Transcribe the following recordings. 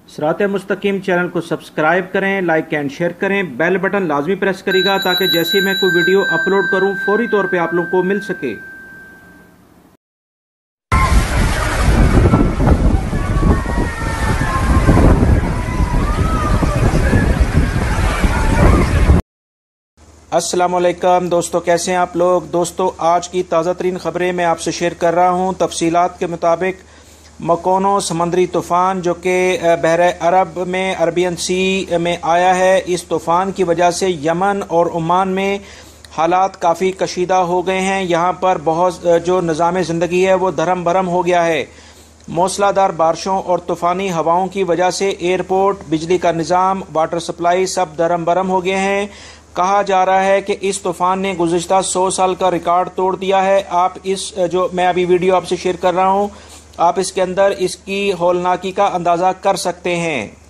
सिरात मुस्तकीम चैनल को सब्सक्राइब करें, लाइक एंड शेयर करें, बेल बटन लाजमी प्रेस करेगा ताकि जैसे ही मैं कोई वीडियो अपलोड करूं फौरी तौर पे आप लोगों को मिल सके। अस्सलाम वालेकुम दोस्तों, कैसे हैं आप लोग। दोस्तों, आज की ताज़ा तरीन खबरें मैं आपसे शेयर कर रहा हूं। तफसीलात के मुताबिक मकोनो समंदरी तूफ़ान जो कि बहरे अरब में अरबियन सी में आया है, इस तूफ़ान की वजह से यमन और ओमान में हालात काफ़ी कशीदा हो गए हैं। यहाँ पर बहुत जो निज़ाम ज़िंदगी है वो धर्म भरम हो गया है। मौसलाधार बारिशों और तूफ़ानी हवाओं की वजह से एयरपोर्ट, बिजली का निज़ाम, वाटर सप्लाई सब धर्म भरम हो गए हैं। कहा जा रहा है कि इस तूफ़ान ने गुज़िश्ता 100 साल का रिकॉर्ड तोड़ दिया है। आप इस जो मैं अभी वीडियो आपसे शेयर कर रहा हूँ, आप इसके अंदर इसकी हौलनाकी का अंदाज़ा कर सकते हैं।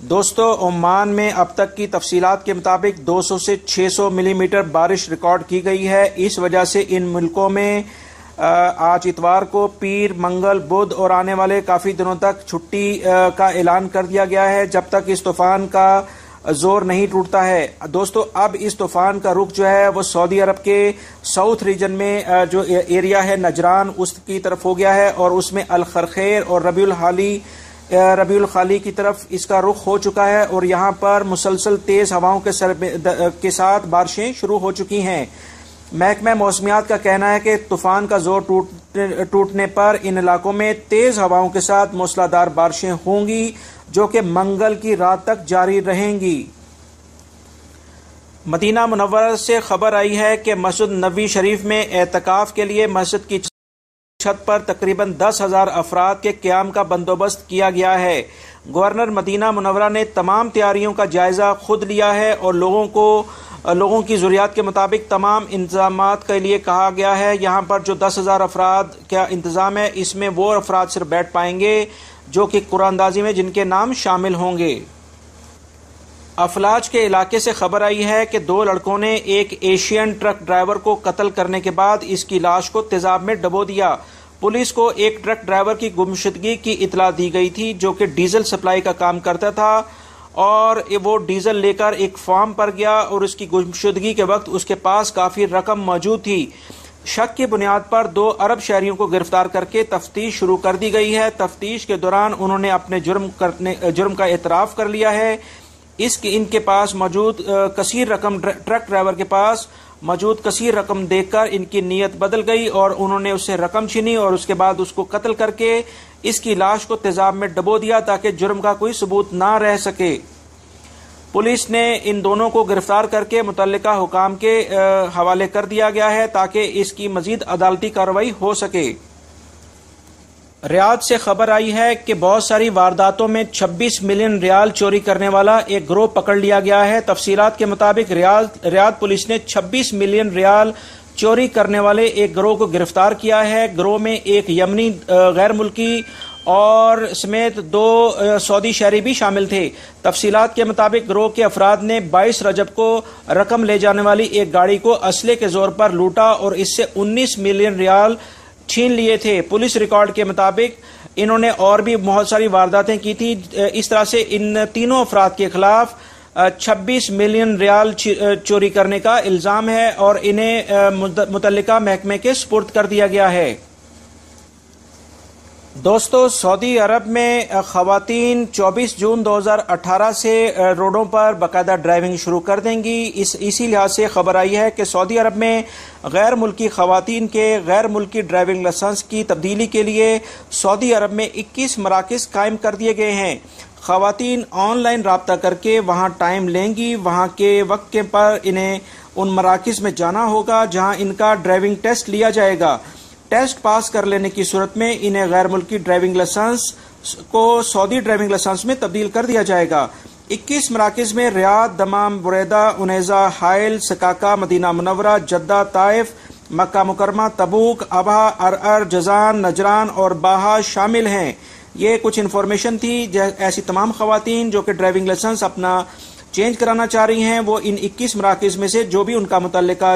दोस्तों, ओमान में अब तक की तफसीलात के मुताबिक 200 से 600 मिलीमीटर बारिश रिकॉर्ड की गई है। इस वजह से इन मुल्कों में आज इतवार को पीर, मंगल, बुध और आने वाले काफ़ी दिनों तक छुट्टी का ऐलान कर दिया गया है जब तक इस तूफ़ान का जोर नहीं टूटता है। दोस्तों, अब इस तूफ़ान का रुख जो है वो सऊदी अरब के साउथ रीजन में जो एरिया है नजरान, उसकी तरफ हो गया है और उसमें अल खरखेर और रबीउल खाली की तरफ इसका रुख हो चुका है और यहाँ पर मुसलसल तेज हवाओं के साथ बारिशें शुरू हो चुकी हैं। महकमा मौसमियात का कहना है कि तूफान का जोर टूटने पर इन इलाकों में तेज हवाओं के साथ मूसलाधार बारिशें होंगी जो कि मंगल की रात तक जारी रहेंगी। मदीना मुनव्वरा से खबर आई है कि मस्जिद नबवी शरीफ में एतकाफ के लिए मस्जिद की छत पर तकरीबन 10,000 अफराद के क़याम का बंदोबस्त किया गया है। गवर्नर मदीना मुनव्वरा ने तमाम तैयारियों का जायजा खुद लिया है और लोगों की ज़रूरियात के मुताबिक तमाम इंतजामात के लिए कहा गया है। यहाँ पर जो 10,000 अफराद का इंतज़ाम है, इसमें वो अफराद सिर्फ बैठ पाएंगे जो कि कुरानदाजी में जिनके नाम शामिल होंगे। अफलाज के इलाके से खबर आई है कि 2 लड़कों ने एक एशियन ट्रक ड्राइवर को कत्ल करने के बाद इसकी लाश को तेजाब में डबो दिया। पुलिस को एक ट्रक ड्राइवर की गुमशुदगी की इतला दी गई थी जो कि डीजल सप्लाई का काम करता था और वो डीजल लेकर एक फार्म पर गया और उसकी गुमशुदगी के वक्त उसके पास काफ़ी रकम मौजूद थी। शक की बुनियाद पर 2 अरब शहरियों को गिरफ्तार करके तफ्तीश शुरू कर दी गई है। तफ्तीश के दौरान उन्होंने अपने जुर्म का एतराफ़ कर लिया है। इनके पास मौजूद कसीर रकम, ट्रक ड्राइवर के पास मौजूद कसीर रकम देखकर इनकी नीयत बदल गई और उन्होंने उससे रकम छीनी और उसके बाद उसको कत्ल करके इसकी लाश को तेजाब में डबो दिया ताकि जुर्म का कोई सबूत ना रह सके। पुलिस ने इन दोनों को गिरफ्तार करके मुतल्लिका हुकाम के हवाले कर दिया गया है ताकि इसकी मजीद अदालती कार्रवाई हो सके। रियाद से खबर आई है कि बहुत सारी वारदातों में 26 मिलियन रियाल चोरी करने वाला एक गिरोह पकड़ लिया गया है। तफसीलात के मुताबिक रियाद पुलिस ने 26 मिलियन रियाल चोरी करने वाले एक गिरोह को गिरफ्तार किया है। गिरोह में एक यमनी गैर मुल्की और समेत 2 सऊदी शहरी भी शामिल थे। तफसीलात के मुताबिक गिरोह के अफराद ने 22 रजब को रकम ले जाने वाली एक गाड़ी को असले के जोर पर लूटा और इससे 19 मिलियन रियाल छीन लिए थे। पुलिस रिकॉर्ड के मुताबिक इन्होंने और भी बहुत सारी वारदातें की थी। इस तरह से इन तीनों अफराद के खिलाफ 26 मिलियन रियाल चोरी करने का इल्जाम है और इन्हें मुतल्लिका महकमे के सुपुर्द कर दिया गया है। दोस्तों, सऊदी अरब में ख़वातीन 24 जून 2018 से रोडों पर बाकायदा ड्राइविंग शुरू कर देंगी। इसी लिहाज से खबर आई है कि सऊदी अरब में गैर मुल्की ख़वातीन के गैर मुल्की ड्राइविंग लाइसेंस की तब्दीली के लिए सऊदी अरब में 21 मराकज़ कायम कर दिए गए हैं। ख़वातीन ऑनलाइन राब्ता करके वहाँ टाइम लेंगी। वहाँ के वक्त पर इन्हें उन मराकज़ में जाना होगा जहाँ इनका ड्राइविंग टेस्ट लिया जाएगा। टेस्ट पास कर लेने की सूरत में इन्हें गैर मुल्की ड्राइविंग लाइसेंस को सऊदी ड्राइविंग लाइसेंस में तब्दील कर दिया जाएगा। 21 मराकज़ में Riyadh, दमाम, Buraidah, Unaizah, Hail, Sakaka, Madinah Munawwarah, Jeddah, Taif, Makkah Mukarramah, Tabuk, Abha, Arar, Jazan, Najran और बाहा शामिल हैं। ये कुछ इन्फॉर्मेशन थी। ऐसी तमाम खवातीन जो कि ड्राइविंग लाइसेंस अपना चेंज कराना चाह रही हैं, वो इन 21 मराकज़ में से जो भी उनका मुतल्लिका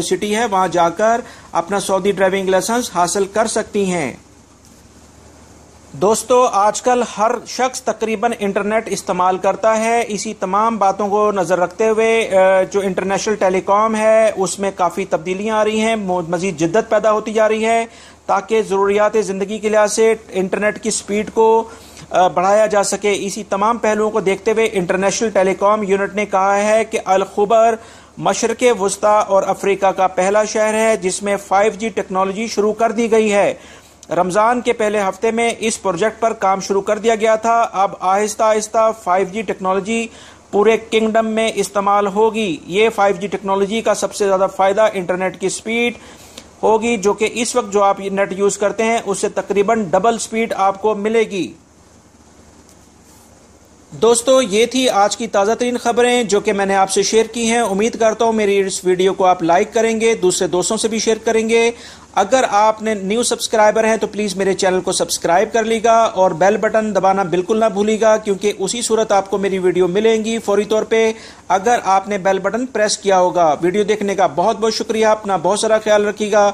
सिटी है वहां जाकर अपना सऊदी ड्राइविंग लाइसेंस हासिल कर सकती हैं। दोस्तों, आजकल हर शख्स तकरीबन इंटरनेट इस्तेमाल करता है। इसी तमाम बातों को नज़र रखते हुए जो इंटरनेशनल टेलीकॉम है उसमें काफ़ी तब्दीलियां आ रही हैं, मज़ीद जिद्दत पैदा होती जा रही है ताकि ज़रूरियात ज़िंदगी के लिहाज से इंटरनेट की स्पीड को बढ़ाया जा सके। इसी तमाम पहलुओं को देखते हुए इंटरनेशनल टेलीकॉम यूनिट ने कहा है कि अल खुबर मशरक़े वुस्ता और अफ्रीका का पहला शहर है जिसमें 5G टेक्नोलॉजी शुरू कर दी गई है। रमजान के पहले हफ्ते में इस प्रोजेक्ट पर काम शुरू कर दिया गया था। अब आहिस्ता आहिस्ता 5G टेक्नोलॉजी पूरे किंगडम में इस्तेमाल होगी। ये 5G टेक्नोलॉजी का सबसे ज्यादा फायदा इंटरनेट की स्पीड होगी, जो कि इस वक्त जो आप नेट यूज करते हैं उससे तकरीबन डबल स्पीड आपको मिलेगी। दोस्तों, ये थी आज की ताज़ा तरीन खबरें जो कि मैंने आपसे शेयर की हैं। उम्मीद करता हूं मेरी इस वीडियो को आप लाइक करेंगे, दूसरे दोस्तों से भी शेयर करेंगे। अगर आपने न्यू सब्सक्राइबर हैं तो प्लीज़ मेरे चैनल को सब्सक्राइब कर लीजिएगा और बेल बटन दबाना बिल्कुल ना भूलिएगा, क्योंकि उसी सूरत आपको मेरी वीडियो मिलेंगी फौरी तौर पे अगर आपने बेल बटन प्रेस किया होगा। वीडियो देखने का बहुत बहुत शुक्रिया। अपना बहुत सारा ख्याल रखिएगा।